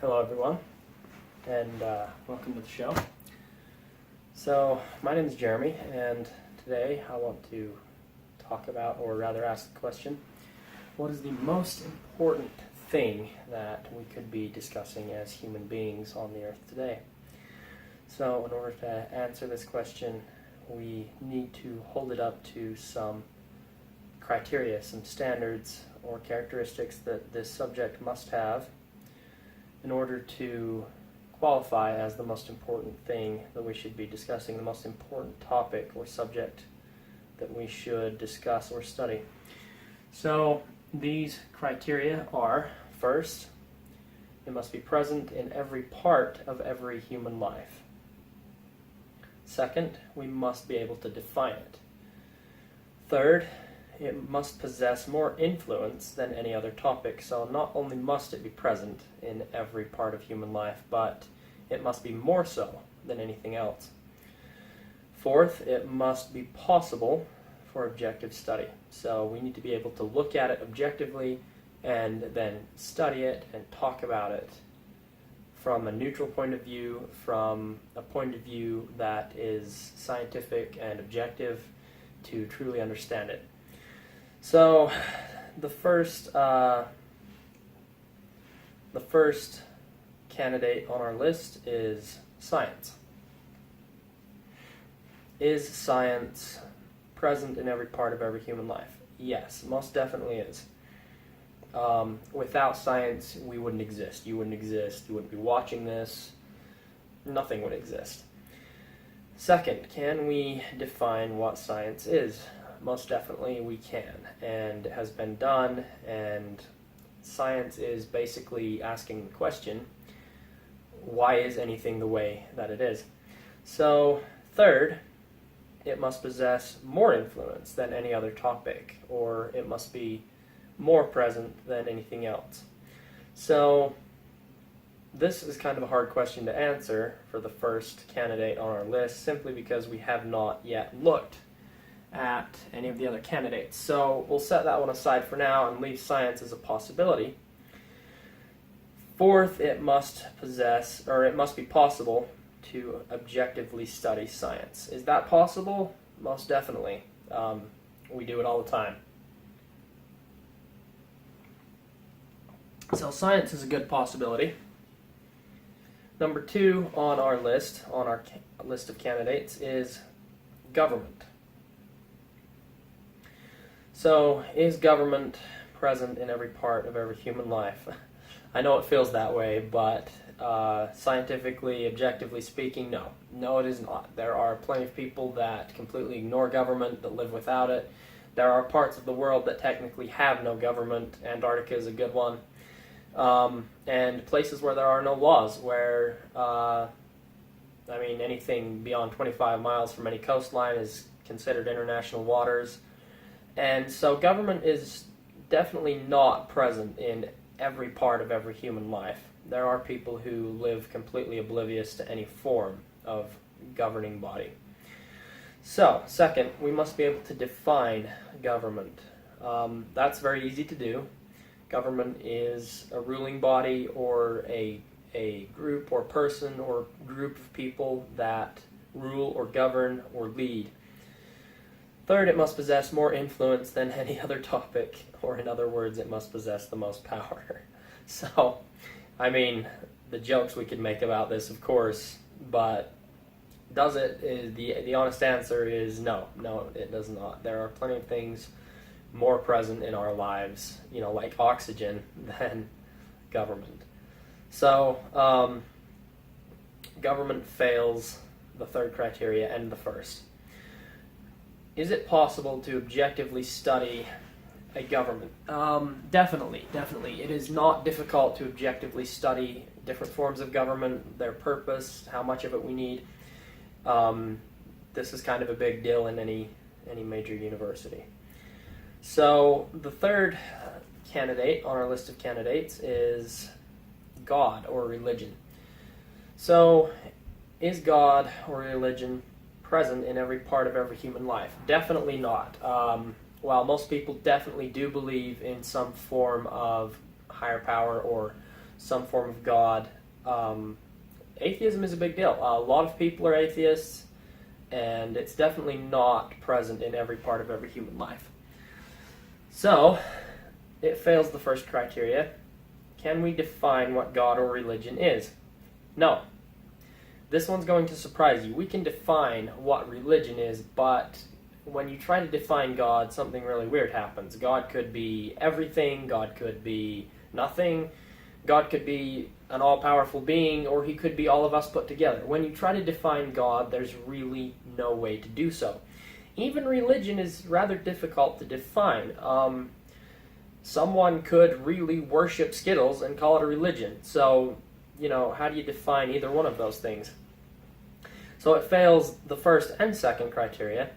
Hello everyone, and welcome to the show. So, my name is Jeremy, and today I want to talk about, or rather ask the question, what is the most important thing that we could be discussing as human beings on the earth today? So, in order to answer this question, we need to hold it up to some criteria, some standards or characteristics that this subject must have in order to qualify as the most important thing that we should be discussing, the most important topic or subject that we should discuss or study. So these criteria are, first, it must be present in every part of every human life. Second, we must be able to define it. Third, it must possess more influence than any other topic. So not only must it be present in every part of human life, but it must be more so than anything else. Fourth, it must be possible for objective study. So we need to be able to look at it objectively and then study it and talk about it from a neutral point of view, from a point of view that is scientific and objective to truly understand it. So, the first candidate on our list is science. Is science present in every part of every human life? Yes, most definitely is. Without science, we wouldn't exist. You wouldn't exist. You wouldn't be watching this. Nothing would exist. Second, can we define what science is? Most definitely we can, and it has been done, and science is basically asking the question, why is anything the way that it is? So, third, it must possess more influence than any other topic, or it must be more present than anything else. So, this is kind of a hard question to answer for the first candidate on our list, simply because we have not yet looked at any of the other candidates. So we'll set that one aside for now and leave science as a possibility. Fourth, it must be possible to objectively study science. Is that possible? Most definitely. We do it all the time. So science is a good possibility. Number 2 on our list of candidates, is government. So, is government present in every part of every human life? I know it feels that way, but scientifically, objectively speaking, no. No, it is not. There are plenty of people that completely ignore government, that live without it. There are parts of the world that technically have no government. Antarctica is a good one. And places where there are no laws, where, anything beyond 25 miles from any coastline is considered international waters. And so government is definitely not present in every part of every human life. There are people who live completely oblivious to any form of governing body. So, second, we must be able to define government. That's very easy to do. Government is a ruling body or a group or person or group of people that rule or govern or lead. Third, it must possess more influence than any other topic, or in other words, it must possess the most power. So, the jokes we could make about this, of course, but does it? The honest answer is no. No, it does not. There are plenty of things more present in our lives, like oxygen, than government. So, government fails the third criteria and the first. Is it possible to objectively study a government? Definitely. It is not difficult to objectively study different forms of government, their purpose, how much of it we need. This is kind of a big deal in any major university. So the third candidate on our list of candidates is God or religion. So is God or religion present in every part of every human life? Definitely not. While most people definitely do believe in some form of higher power or some form of God, Atheism is a big deal. A lot of people are atheists, and it's definitely not present in every part of every human life. So, it fails the first criteria. Can we define what God or religion is? No. This one's going to surprise you. We can define what religion is, but when you try to define God, something really weird happens. God could be everything, God could be nothing, God could be an all-powerful being, or he could be all of us put together. When you try to define God, there's really no way to do so. Even religion is rather difficult to define. Someone could really worship Skittles and call it a religion. So, how do you define either one of those things? So it fails the first and second criteria,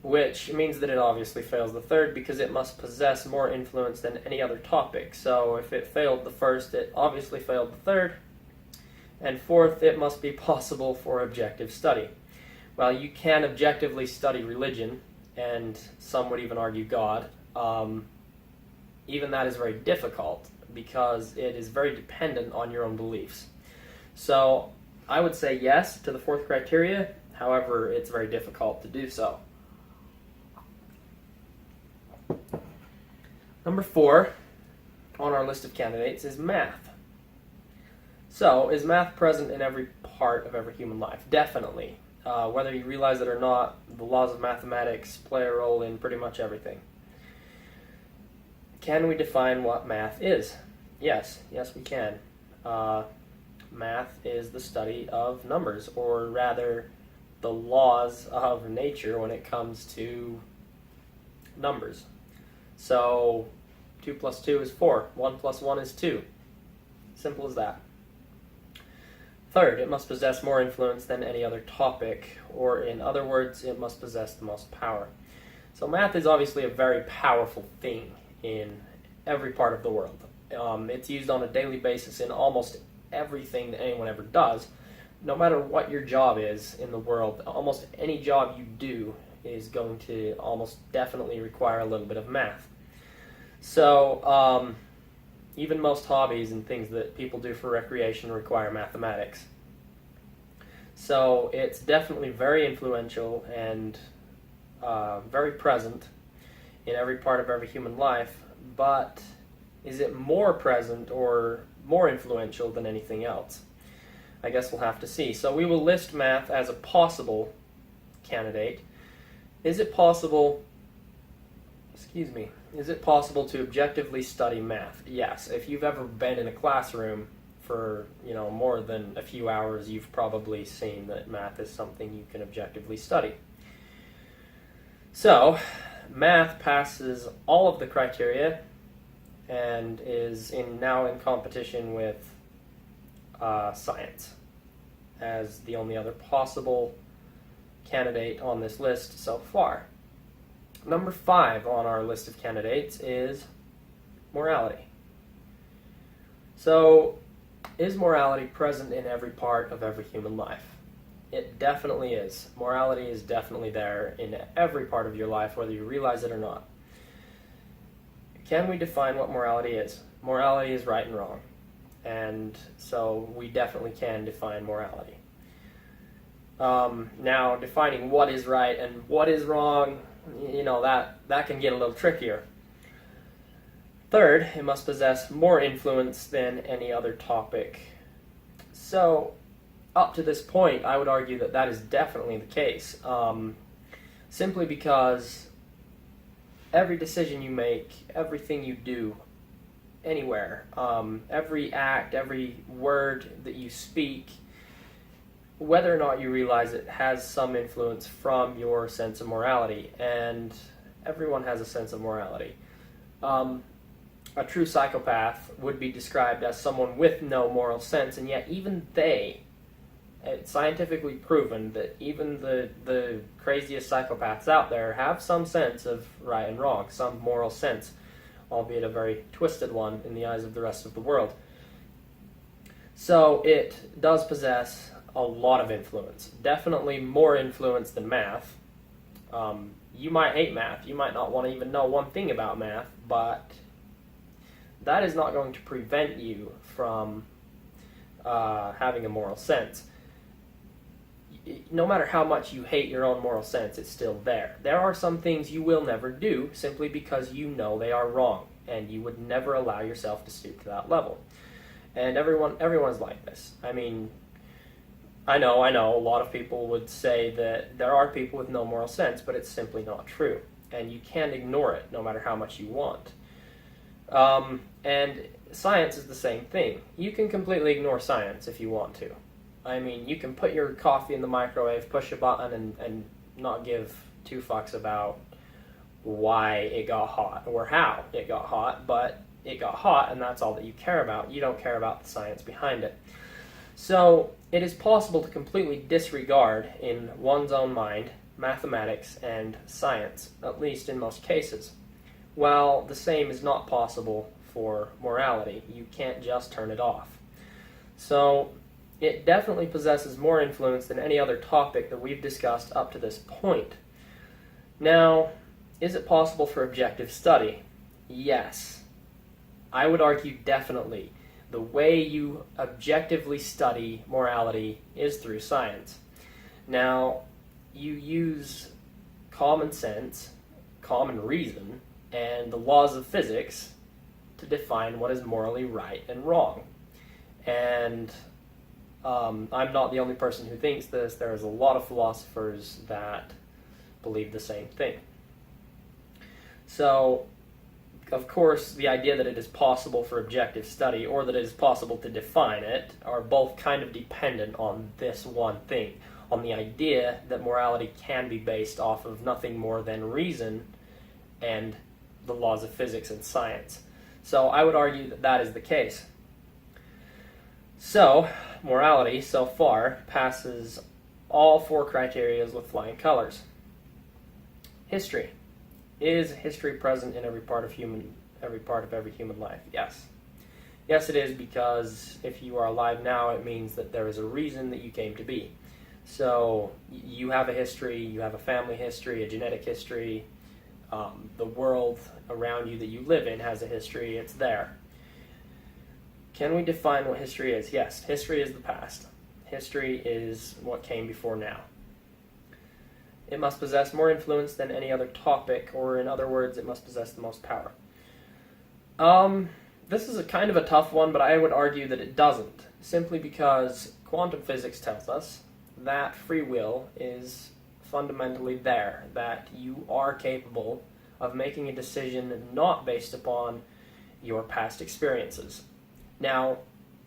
which means that it obviously fails the third because it must possess more influence than any other topic. So if it failed the first, it obviously failed the third. And fourth, it must be possible for objective study. Well, you can objectively study religion, and some would even argue God. Even that is very difficult because it is very dependent on your own beliefs. So I would say yes to the fourth criteria. However, it's very difficult to do so. Number 4 on our list of candidates is math. So, is math present in every part of every human life? Definitely. Whether you realize it or not, the laws of mathematics play a role in pretty much everything. Can we define what math is? Yes, we can. Math is the study of numbers, or rather, the laws of nature when it comes to numbers. So 2 plus 2 is 4. 1 plus 1 is 2. Simple as that. Third, it must possess more influence than any other topic, or in other words, it must possess the most power. So math is obviously a very powerful thing in every part of the world. It's used on a daily basis in almost everything that anyone ever does. No matter what your job is in the world, almost any job you do is going to almost definitely require a little bit of math. So, even most hobbies and things that people do for recreation require mathematics. So, it's definitely very influential and very present in every part of every human life, but is it more present or more influential than anything else? I guess we'll have to see. So, we will list math as a possible candidate. Is it possible to objectively study math? Yes. If you've ever been in a classroom for, more than a few hours, you've probably seen that math is something you can objectively study. So, math passes all of the criteria and is now in competition with science as the only other possible candidate on this list so far. Number 5 on our list of candidates is morality. So, is morality present in every part of every human life? It definitely is. Morality is definitely there in every part of your life, whether you realize it or not. Can we define what morality is? Morality is right and wrong. And so we definitely can define morality. Now, defining what is right and what is wrong, that can get a little trickier. Third, it must possess more influence than any other topic. So, up to this point, I would argue that that is definitely the case. Simply because every decision you make, everything you do, anywhere, every act, every word that you speak, whether or not you realize it, has some influence from your sense of morality, and everyone has a sense of morality. A true psychopath would be described as someone with no moral sense, and yet even it's scientifically proven that even the craziest psychopaths out there have some sense of right and wrong, some moral sense, albeit a very twisted one in the eyes of the rest of the world. So it does possess a lot of influence, definitely more influence than math. You might hate math, you might not want to even know one thing about math, but that is not going to prevent you from having a moral sense. No matter how much you hate your own moral sense, it's still there. There are some things you will never do simply because you know they are wrong, and you would never allow yourself to stoop to that level. And everyone's like this. I mean, I know, a lot of people would say that there are people with no moral sense, but it's simply not true. And you can't ignore it, no matter how much you want. And science is the same thing. You can completely ignore science if you want to. I mean, you can put your coffee in the microwave, push a button, and not give two fucks about why it got hot or how it got hot, but it got hot, and that's all that you care about. You don't care about the science behind it. So it is possible to completely disregard, in one's own mind, mathematics and science, at least in most cases. While the same is not possible for morality. You can't just turn it off. So it definitely possesses more influence than any other topic that we've discussed up to this point. Now, is it possible for objective study? Yes. I would argue definitely. The way you objectively study morality is through science. Now, you use common sense, common reason, and the laws of physics to define what is morally right and wrong. And I'm not the only person who thinks this. There's a lot of philosophers that believe the same thing. So, of course, the idea that it is possible for objective study or that it is possible to define it are both kind of dependent on this one thing, on the idea that morality can be based off of nothing more than reason and the laws of physics and science. So I would argue that that is the case. So, morality, so far, passes all four criteria with flying colors. History. Is history present in every part of every human life? Yes. Yes, it is, because if you are alive now, it means that there is a reason that you came to be. So you have a history, you have a family history, a genetic history. The world around you that you live in has a history. It's there. Can we define what history is? Yes, history is the past. History is what came before now. It must possess more influence than any other topic, or in other words, it must possess the most power. This is a kind of a tough one, but I would argue that it doesn't, simply because quantum physics tells us that free will is fundamentally there, that you are capable of making a decision not based upon your past experiences. Now,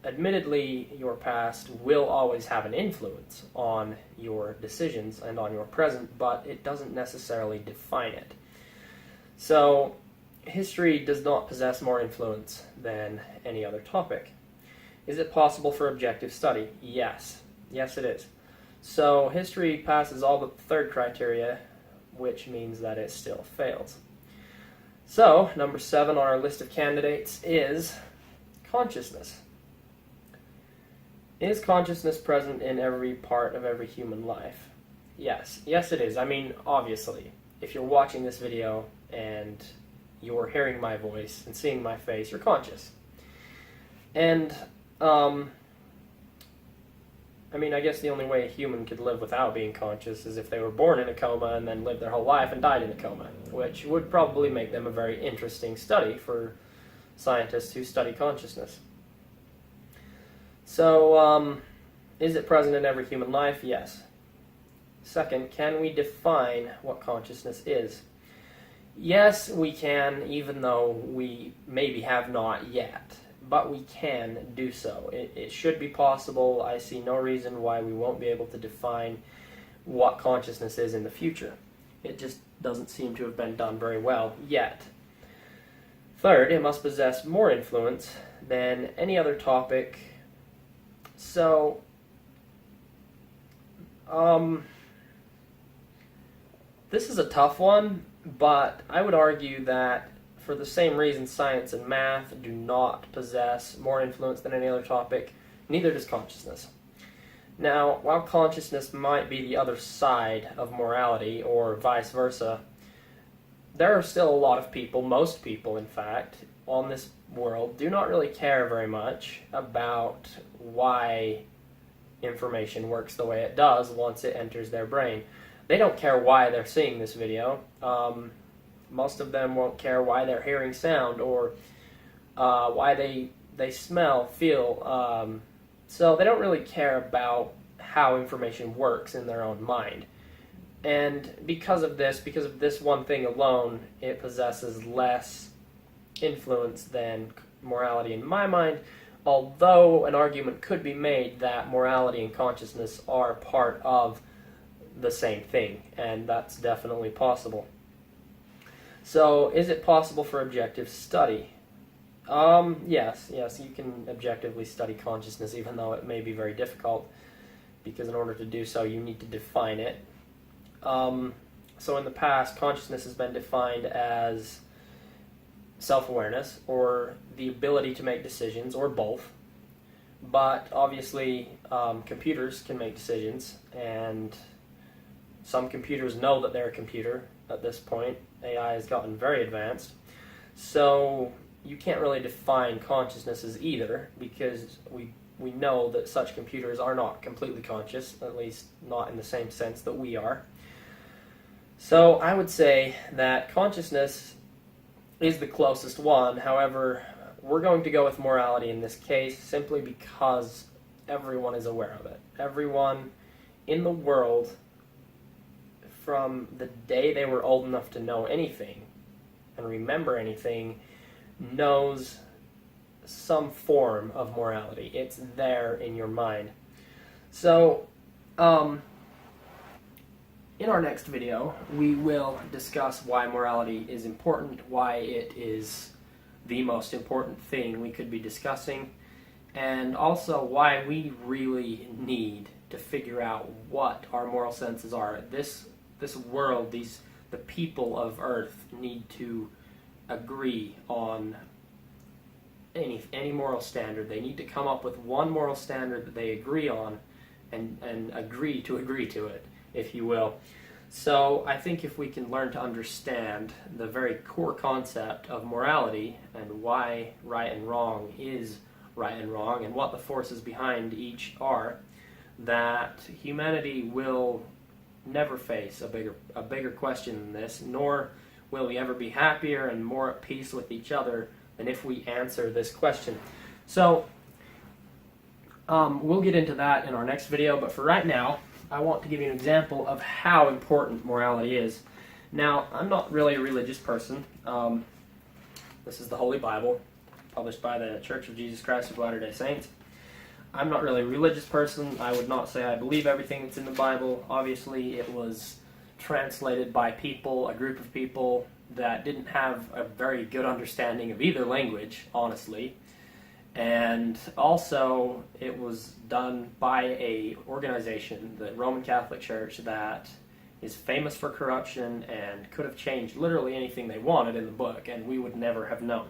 admittedly, your past will always have an influence on your decisions and on your present, but it doesn't necessarily define it. So, history does not possess more influence than any other topic. Is it possible for objective study? Yes. Yes, it is. So, history passes all but the third criteria, which means that it still fails. So, number 7 on our list of candidates is consciousness. Is consciousness present in every part of every human life? Yes. Yes, it is. I mean, obviously, if you're watching this video and you're hearing my voice and seeing my face, you're conscious. And, I mean, I guess the only way a human could live without being conscious is if they were born in a coma and then lived their whole life and died in a coma, which would probably make them a very interesting study for scientists who study consciousness. So, is it present in every human life? Yes. Second, can we define what consciousness is? Yes, we can, even though we maybe have not yet. But we can do so. It should be possible. I see no reason why we won't be able to define what consciousness is in the future. It just doesn't seem to have been done very well yet. Third, it must possess more influence than any other topic. So, this is a tough one, but I would argue that for the same reason science and math do not possess more influence than any other topic, neither does consciousness. Now, while consciousness might be the other side of morality, or vice versa, there are still a lot of people, most people in fact, on this world do not really care very much about why information works the way it does once it enters their brain. They don't care why they're seeing this video. Most of them won't care why they're hearing sound or why they smell, feel. So they don't really care about how information works in their own mind. And because of this one thing alone, it possesses less influence than morality in my mind, although an argument could be made that morality and consciousness are part of the same thing, and that's definitely possible. So, is it possible for objective study? Yes, you can objectively study consciousness, even though it may be very difficult, because in order to do so, you need to define it. So in the past, consciousness has been defined as self-awareness, or the ability to make decisions, or both. But obviously, computers can make decisions, and some computers know that they're a computer at this point. AI has gotten very advanced. So you can't really define consciousness as either, because we know that such computers are not completely conscious, at least not in the same sense that we are. So I would say that consciousness is the closest one. However, we're going to go with morality in this case simply because everyone is aware of it. Everyone in the world, from the day they were old enough to know anything and remember anything, knows some form of morality. It's there in your mind. So, in our next video, we will discuss why morality is important, why it is the most important thing we could be discussing, and also why we really need to figure out what our moral senses are. This world, the people of Earth need to agree on any moral standard. They need to come up with one moral standard that they agree on and agree to it, if you will. So I think if we can learn to understand the very core concept of morality and why right and wrong is right and wrong and what the forces behind each are, that humanity will never face a bigger question than this, nor will we ever be happier and more at peace with each other than if we answer this question. So we'll get into that in our next video, but for right now, I want to give you an example of how important morality is. Now, I'm not really a religious person. This is the Holy Bible, published by the Church of Jesus Christ of Latter-day Saints. I'm not really a religious person. I would not say I believe everything that's in the Bible. Obviously, it was translated by people, a group of people that didn't have a very good understanding of either language, honestly. And also, it was done by a organization, the Roman Catholic Church, that is famous for corruption and could have changed literally anything they wanted in the book, and we would never have known.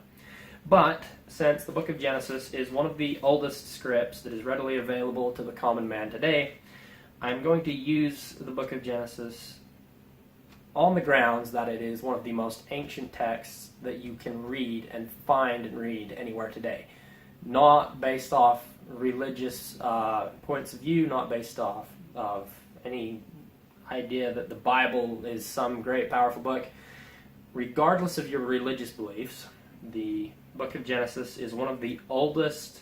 But since the book of Genesis is one of the oldest scripts that is readily available to the common man today, I'm going to use the book of Genesis on the grounds that it is one of the most ancient texts that you can read and find and read anywhere today. Not based off religious points of view, not based off of any idea that the Bible is some great, powerful book. Regardless of your religious beliefs, the book of Genesis is one of the oldest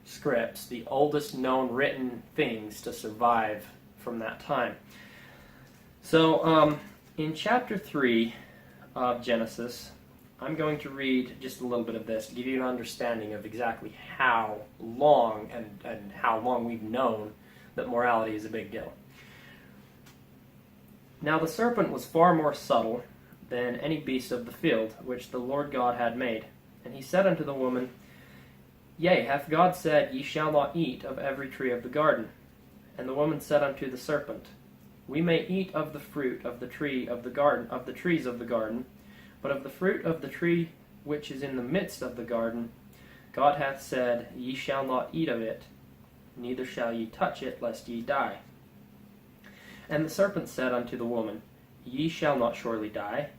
scripts, the oldest known written things to survive from that time. So, in chapter 3 of Genesis, I'm going to read just a little bit of this to give you an understanding of exactly how long and how long we've known that morality is a big deal. Now the serpent was far more subtle than any beast of the field which the Lord God had made. And he said unto the woman, Yea, hath God said, Ye shall not eat of every tree of the garden? And the woman said unto the serpent, We may eat of the fruit of the tree of the garden, of the trees of the garden, but of the fruit of the tree which is in the midst of the garden, God hath said, Ye shall not eat of it, neither shall ye touch it, lest ye die. And the serpent said unto the woman, Ye shall not surely die,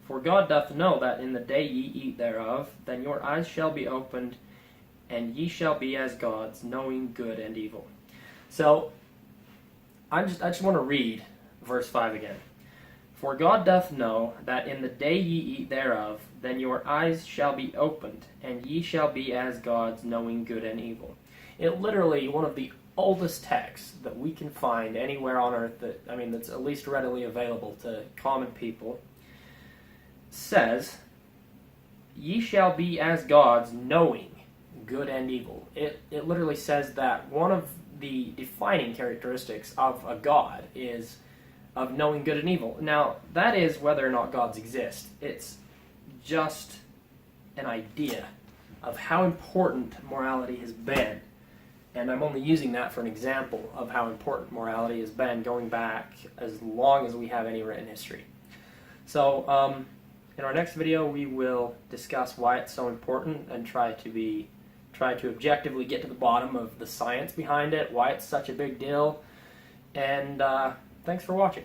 For God doth know that in the day ye eat thereof, then your eyes shall be opened, and ye shall be as gods, knowing good and evil. So, I just want to read verse 5 again. For God doth know that in the day ye eat thereof, then your eyes shall be opened, and ye shall be as gods, knowing good and evil. It literally, one of the oldest texts that we can find anywhere on earth that's at least readily available to common people, says, ye shall be as gods, knowing good and evil. It literally says that one of the defining characteristics of a god is of knowing good and evil. Now, that is whether or not gods exist. It's just an idea of how important morality has been. And I'm only using that for an example of how important morality has been going back as long as we have any written history. So, in our next video, we will discuss why it's so important and try to objectively get to the bottom of the science behind it, why it's such a big deal, and thanks for watching.